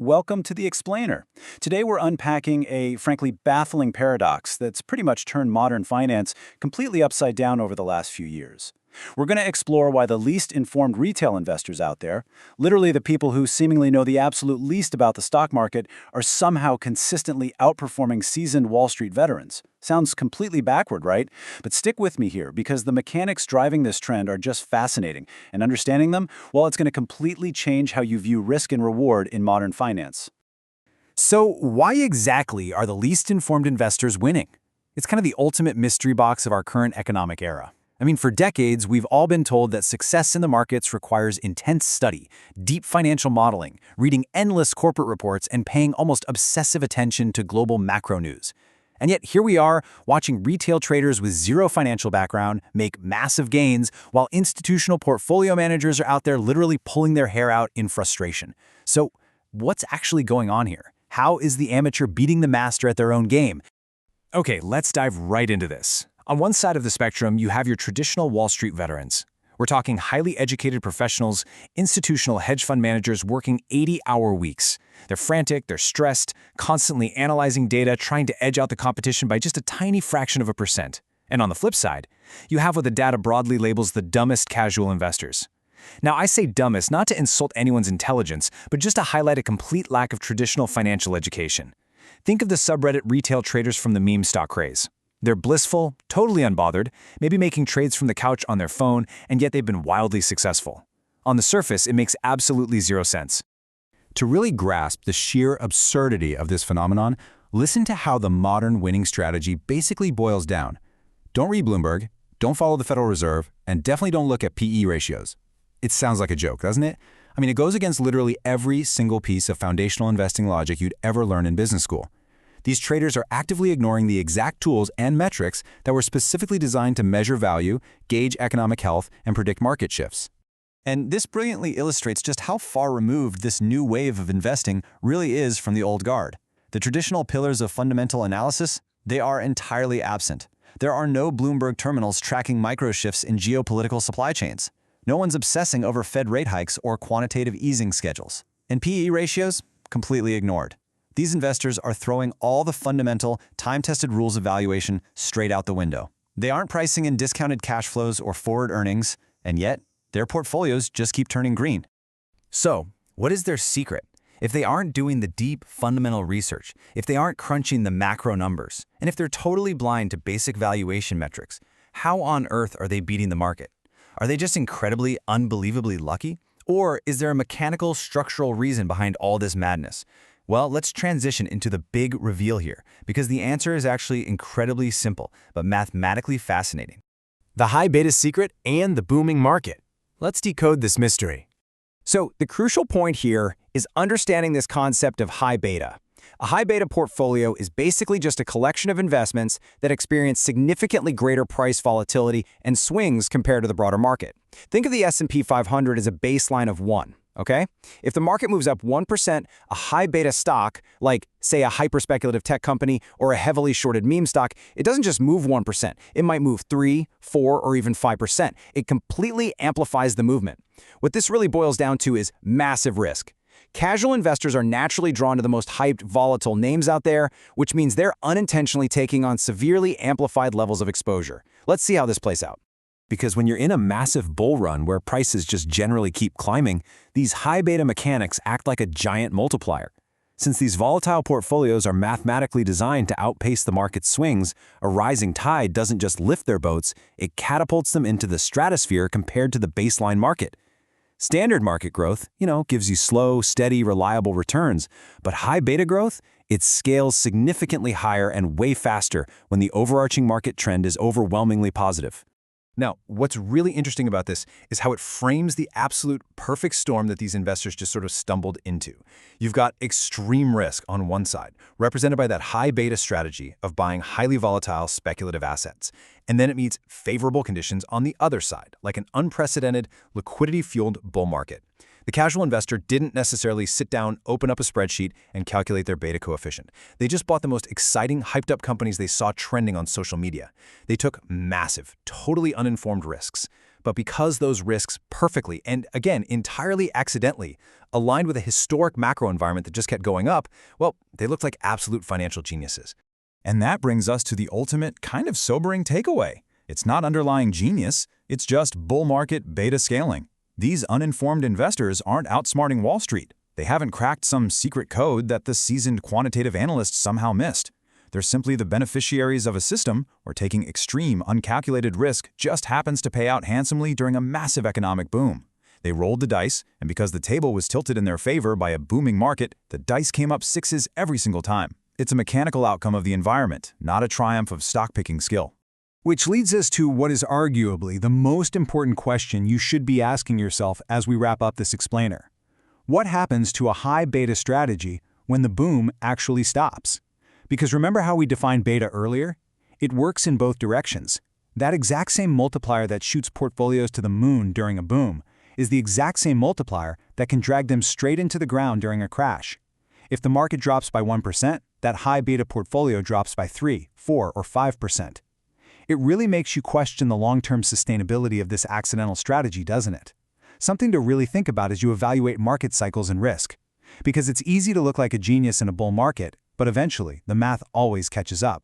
welcome to The Explainer. Today we're unpacking a frankly baffling paradox that's pretty much turned modern finance completely upside down over the last few years. We're going to explore why the least informed retail investors out there, literally the people who seemingly know the absolute least about the stock market, are somehow consistently outperforming seasoned Wall Street veterans. Sounds completely backward, right? But stick with me here, because the mechanics driving this trend are just fascinating, and understanding them, well, it's going to completely change how you view risk and reward in modern finance. So, why exactly are the least informed investors winning? It's kind of the ultimate mystery box of our current economic era. I mean, for decades, we've all been told that success in the markets requires intense study, deep financial modeling, reading endless corporate reports, and paying almost obsessive attention to global macro news. And yet here we are, watching retail traders with zero financial background make massive gains, while institutional portfolio managers are out there literally pulling their hair out in frustration. So what's actually going on here? How is the amateur beating the master at their own game? Okay, let's dive right into this. On one side of the spectrum, you have your traditional Wall Street veterans. We're talking highly educated professionals, institutional hedge fund managers working 80-hour weeks. They're frantic, they're stressed, constantly analyzing data, trying to edge out the competition by just a tiny fraction of a percent. And on the flip side, you have what the data broadly labels the dumbest casual investors. Now, I say dumbest not to insult anyone's intelligence, but just to highlight a complete lack of traditional financial education. Think of the subreddit retail traders from the meme stock craze. They're blissful, totally unbothered, maybe making trades from the couch on their phone, and yet they've been wildly successful. On the surface, it makes absolutely zero sense. To really grasp the sheer absurdity of this phenomenon, listen to how the modern winning strategy basically boils down. Don't read Bloomberg, don't follow the Federal Reserve, and definitely don't look at PE ratios. It sounds like a joke, doesn't it? I mean, it goes against literally every single piece of foundational investing logic you'd ever learn in business school. These traders are actively ignoring the exact tools and metrics that were specifically designed to measure value, gauge economic health, and predict market shifts. And this brilliantly illustrates just how far removed this new wave of investing really is from the old guard. The traditional pillars of fundamental analysis, they are entirely absent. There are no Bloomberg terminals tracking micro-shifts in geopolitical supply chains. No one's obsessing over Fed rate hikes or quantitative easing schedules. And PE ratios? Completely ignored. These investors are throwing all the fundamental, time-tested rules of valuation straight out the window. They aren't pricing in discounted cash flows or forward earnings, and yet, their portfolios just keep turning green. So, what is their secret? If they aren't doing the deep, fundamental research, if they aren't crunching the macro numbers, and if they're totally blind to basic valuation metrics, how on earth are they beating the market? Are they just incredibly, unbelievably lucky? Or is there a mechanical, structural reason behind all this madness? Well, let's transition into the big reveal here, because the answer is actually incredibly simple, but mathematically fascinating. The high beta secret and the booming market. Let's decode this mystery. So, the crucial point here is understanding this concept of high beta. A high beta portfolio is basically just a collection of investments that experience significantly greater price volatility and swings compared to the broader market. Think of the S&P 500 as a baseline of 1. Okay? If the market moves up 1%, a high beta stock, like, say, a hyper-speculative tech company or a heavily shorted meme stock, it doesn't just move 1%. It might move 3, 4, or even 5%. It completely amplifies the movement. What this really boils down to is massive risk. Casual investors are naturally drawn to the most hyped, volatile names out there, which means they're unintentionally taking on severely amplified levels of exposure. Let's see how this plays out. Because when you're in a massive bull run where prices just generally keep climbing, these high beta mechanics act like a giant multiplier. Since these volatile portfolios are mathematically designed to outpace the market swings, a rising tide doesn't just lift their boats, it catapults them into the stratosphere compared to the baseline market. Standard market growth, gives you slow, steady, reliable returns, but high beta growth, it scales significantly higher and way faster when the overarching market trend is overwhelmingly positive. Now, what's really interesting about this is how it frames the absolute perfect storm that these investors just sort of stumbled into. You've got extreme risk on one side, represented by that high beta strategy of buying highly volatile speculative assets. And then it meets favorable conditions on the other side, like an unprecedented, liquidity-fueled bull market. The casual investor didn't necessarily sit down, open up a spreadsheet, and calculate their beta coefficient. They just bought the most exciting, hyped-up companies they saw trending on social media. They took massive, totally uninformed risks. But because those risks perfectly, and again, entirely accidentally, aligned with a historic macro environment that just kept going up, well, they looked like absolute financial geniuses. And that brings us to the ultimate, kind of sobering takeaway. It's not underlying genius, it's just bull market beta scaling. These uninformed investors aren't outsmarting Wall Street. They haven't cracked some secret code that the seasoned quantitative analysts somehow missed. They're simply the beneficiaries of a system where taking extreme, uncalculated risk just happens to pay out handsomely during a massive economic boom. They rolled the dice, and because the table was tilted in their favor by a booming market, the dice came up sixes every single time. It's a mechanical outcome of the environment, not a triumph of stock-picking skill. Which leads us to what is arguably the most important question you should be asking yourself as we wrap up this explainer. What happens to a high beta strategy when the boom actually stops? Because remember how we defined beta earlier? It works in both directions. That exact same multiplier that shoots portfolios to the moon during a boom is the exact same multiplier that can drag them straight into the ground during a crash. If the market drops by 1%, that high beta portfolio drops by 3, 4, or 5%. It really makes you question the long-term sustainability of this accidental strategy, doesn't it? Something to really think about as you evaluate market cycles and risk. Because it's easy to look like a genius in a bull market, but eventually, the math always catches up.